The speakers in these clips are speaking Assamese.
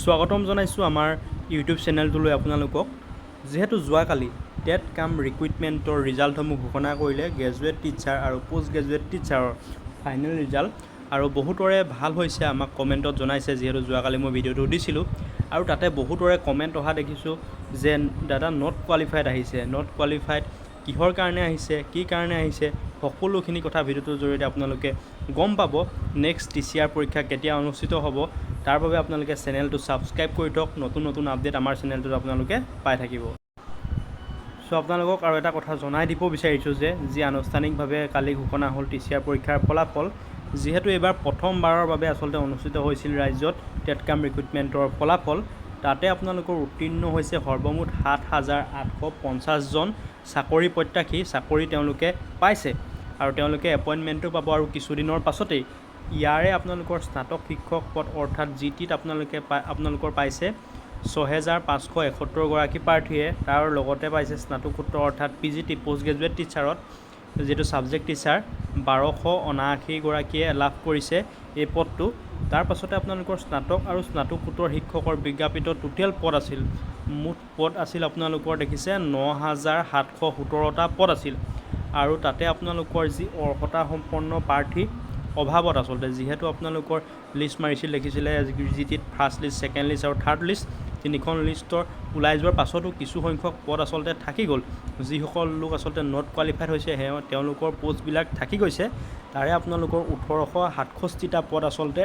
স্বাগতম জনাইছোঁ আমাৰ ইউটিউব চেনেলটোলৈ আপোনালোকক। যেহেতু যোৱাকালি টেট কাম ৰিক্ৰুইটমেণ্টৰ ৰিজাল্টসমূহ ঘোষণা কৰিলে গ্ৰেজুৱেট টিচাৰ আৰু পোষ্ট গ্ৰেজুৱেট টিচাৰৰ ফাইনেল ৰিজাল্ট, আৰু বহুতৰে ভাল হৈছে আমাক কমেণ্টত জনাইছে। যিহেতু যোৱাকালি মই ভিডিঅ'টো দিছিলোঁ আৰু তাতে বহুতৰে কমেণ্ট অহা দেখিছোঁ যে দাদা নট কোৱালিফাইড আহিছে, নট কোৱালিফাইড কিহৰ কাৰণে আহিছে, কি কাৰণে আহিছে, সকলোখিনি কথা ভিডিঅ'টোৰ জৰিয়তে আপোনালোকে গম পাব। নেক্সট TCR পৰীক্ষা কেতিয়া অনুষ্ঠিত হ'ব তাৰ বাবে আপোনালোকে চেনেলটো ছাবস্ক্ৰাইব কৰি থওক। নতুন নতুন আপডেট আমাৰ চেনেলটোত আপোনালোকে পাই থাকিব। চ' আপোনালোকক আৰু এটা কথা জনাই দিব বিচাৰিছোঁ যে যি আনুষ্ঠানিকভাৱে কালি ঘোষণা হ'ল TCR পৰীক্ষাৰ ফলাফল, যিহেতু এইবাৰ প্ৰথমবাৰৰ বাবে আচলতে অনুষ্ঠিত হৈছিল ৰাজ্যত টেট কাম ৰিক্ৰুইটমেণ্টৰ ফলাফল, তাতে আপোনালোকৰ উত্তীৰ্ণ হৈছে সৰ্বমুঠ 7,850জন চাকৰি প্ৰত্যাশী। চাকৰি তেওঁলোকে পাইছে আৰু তেওঁলোকে এপইণ্টমেণ্টো পাব আৰু কিছুদিনৰ পাছতেই। ইয়াৰে আপোনালোকৰ স্নাতক শিক্ষক পদ অৰ্থাৎ GTত আপোনালোকৰ পাইছে 6,571গৰাকী প্ৰাৰ্থীয়ে। তাৰ লগতে পাইছে স্নাতকোত্তৰ অৰ্থাৎ PGT পোষ্ট গ্ৰেজুৱেট টিচাৰত যিটো ছাবজেক্ট টিচাৰ 1,279গৰাকীয়ে লাভ কৰিছে এই পদটো। তাৰ পাছতে আপোনালোকৰ স্নাতক আৰু স্নাতকোত্তৰ শিক্ষকৰ বিজ্ঞাপিত টোটেল পদ আছিল, মুঠ পদ আছিল আপোনালোকৰ দেখিছে 9,717টা পদ আছিল। আৰু তাতে আপোনালোকৰ যি অৰ্হতা সম্পন্ন প্ৰাৰ্থী অভাৱত আচলতে, যিহেতু আপোনালোকৰ লিষ্ট মাৰিছিল দেখিছিলে GTত ফাৰ্ষ্ট লিষ্ট, ছেকেণ্ড লিষ্ট আৰু থাৰ্ড লিষ্ট, তিনিখন লিষ্টৰ ওলাই যোৱাৰ পাছতো কিছু সংখ্যক পদ আচলতে থাকি গ'ল। যিসকল লোক আচলতে নট কোৱালিফাইড হৈছে তেওঁলোকৰ পষ্টবিলাক থাকি গৈছে। তাৰে আপোনালোকৰ 1,867টা পদ আচলতে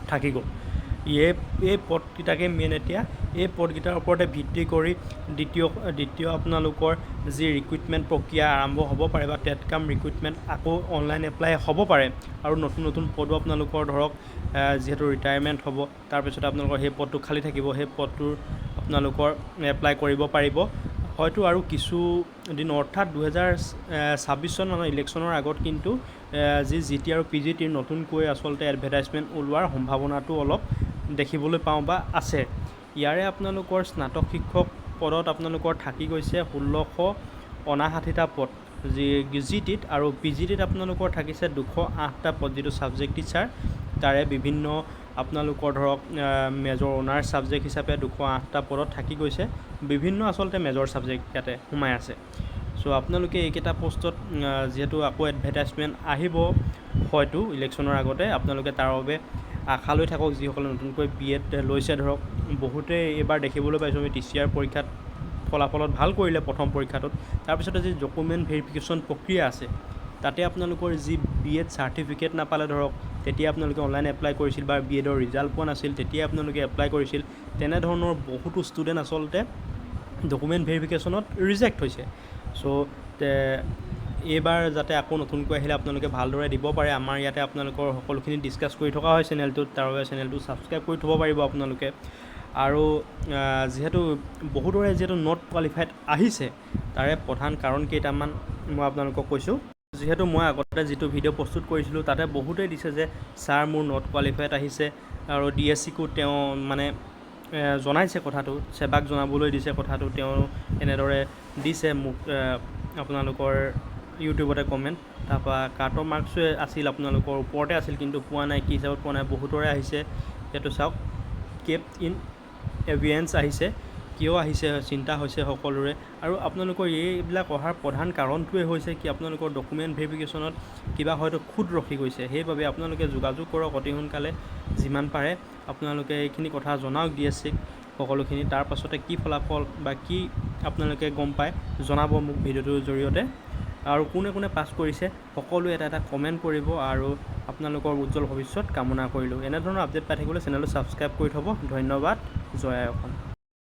থাকি গ'ল। এই পদকেইটাকে মেইন এতিয়া এই পদকেইটাৰ ওপৰতে ভিত্তি কৰি দ্বিতীয় আপোনালোকৰ যি ৰিক্ৰুইটমেণ্ট প্ৰক্ৰিয়া আৰম্ভ হ'ব পাৰে বা টেট কাম ৰিক্ৰুইটমেণ্ট আকৌ অনলাইন এপ্লাই হ'ব পাৰে। আৰু নতুন নতুন পদো আপোনালোকৰ ধৰক যিহেতু ৰিটায়াৰমেণ্ট হ'ব, তাৰপিছত আপোনালোকৰ সেই পদটো খালী থাকিব, সেই পদটোৰ আপোনালোকৰ এপ্লাই কৰিব পাৰিব হয়তো আৰু কিছুদিন, অৰ্থাৎ 2026 চন মানৰ ইলেকশ্যনৰ আগত কিন্তু যি GT আৰু PGTৰ নতুনকৈ আচলতে এডভাৰটাইজমেণ্ট ওলোৱাৰ সম্ভাৱনাটো অলপ দেখিবলৈ পাওঁ বা আছে। ইয়াৰে আপোনালোকৰ স্নাতক শিক্ষক পদত আপোনালোকৰ থাকি গৈছে 1,659টা পদ GTত, আৰু PGTত আপোনালোকৰ থাকিছে 208টা পদ যিটো ছাবজেক্ট টিচাৰ। তাৰে বিভিন্ন আপোনালোকৰ ধৰক মেজৰ অনাৰ্ছ ছাবজেক্ট হিচাপে 208টা পদত থাকি গৈছে। বিভিন্ন আচলতে মেজৰ ছাবজেক্ট ইয়াতে সোমাই আছে। চ' আপোনালোকে এইকেইটা পোষ্টত যিহেতু আকৌ এডভাৰটাইজমেণ্ট আহিব হয়তো ইলেকশ্যনৰ আগতে, আপোনালোকে তাৰ বাবে আশা লৈ থাকক। যিসকলে নতুনকৈ BEd লৈছে ধৰক, বহুতেই এইবাৰ দেখিবলৈ পাইছোঁ আমি TCR পৰীক্ষাত ফলাফলত ভাল কৰিলে প্ৰথম পৰীক্ষাটোত। তাৰপিছতে যি ডকুমেণ্ট ভেৰিফিকেশ্যন প্ৰক্ৰিয়া আছে তাতে আপোনালোকৰ যি BEd চাৰ্টিফিকেট নাপালে ধৰক, তেতিয়া আপোনালোকে অনলাইন এপ্লাই কৰিছিল বা BEdৰ ৰিজাল্ট পোৱা নাছিল, তেতিয়া আপোনালোকে এপ্লাই কৰিছিল। তেনেধৰণৰ বহুতো ষ্টুডেণ্ট আচলতে ডকুমেণ্ট ভেৰিফিকেশ্যনত ৰিজেক্ট হৈছে। চ' এইবাৰ যাতে আকৌ নতুনকৈ আহিলে আপোনালোকে ভালদৰে দিব পাৰে। আমাৰ ইয়াতে আপোনালোকৰ সকলোখিনি ডিছকাছ কৰি থকা হয় চেনেলটোত, তাৰ বাবে চেনেলটো ছাবস্ক্ৰাইব কৰি থ'ব পাৰিব আপোনালোকে। আৰু বহুতৰে যিহেতু নট কোৱালিফাইড আহিছে, তাৰে প্ৰধান কাৰণ কেইটামান মই আপোনালোকক কৈছোঁ। যিহেতু মই আগতে যিটো ভিডিঅ' প্ৰস্তুত কৰিছিলোঁ তাতে বহুতেই দিছে যে ছাৰ মোৰ নট কোৱালিফাইড আহিছে, আৰু DSCকো তেওঁ মানে জনাইছে কথাটো, চেবাক জনাবলৈ দিছে কথাটো, তেওঁ এনেদৰে দিছে মোক আপোনালোকৰ ইউটিউবতে কমেণ্ট। তাৰপৰা কাট অফ মাৰ্কছো আছিল আপোনালোকৰ ওপৰতে আছিল, কিন্তু পোৱা নাই, কি হিচাপত পোৱা নাই। বহুতৰে আহিছে সেইটো চাওক, কেপ্ট ইন এভিয়েঞ্চ আহিছে, কিয় আহিছে চিন্তা হৈছে সকলোৰে। আৰু আপোনালোকৰ এইবিলাক অহাৰ প্ৰধান কাৰণটোৱে হৈছে কি, আপোনালোকৰ ডকুমেণ্ট ভেৰিফিকেশ্যনত কিবা হয়তো খুঁত ৰখি গৈছে। সেইবাবে আপোনালোকে যোগাযোগ কৰক অতি সোনকালে, যিমান পাৰে আপোনালোকে এইখিনি কথা জনাওক DSCক সকলোখিনি। তাৰ পাছতে কি ফলাফল বা কি আপোনালোকে গম পায় জনাব মোক ভিডিঅ'টোৰ জৰিয়তে। আৰু কোনে কোনে পাছ কৰিছে সকলোৱে এটা কমেণ্ট কৰিব, আৰু আপোনালোকৰ উজ্জ্বল ভৱিষ্যত কামনা কৰিলোঁ। এনেধৰণৰ আপডেট পাই থাকিবলৈ চেনেলটো ছাবস্ক্ৰাইব কৰি থ'ব। ধন্যবাদ। জয় আই অসম।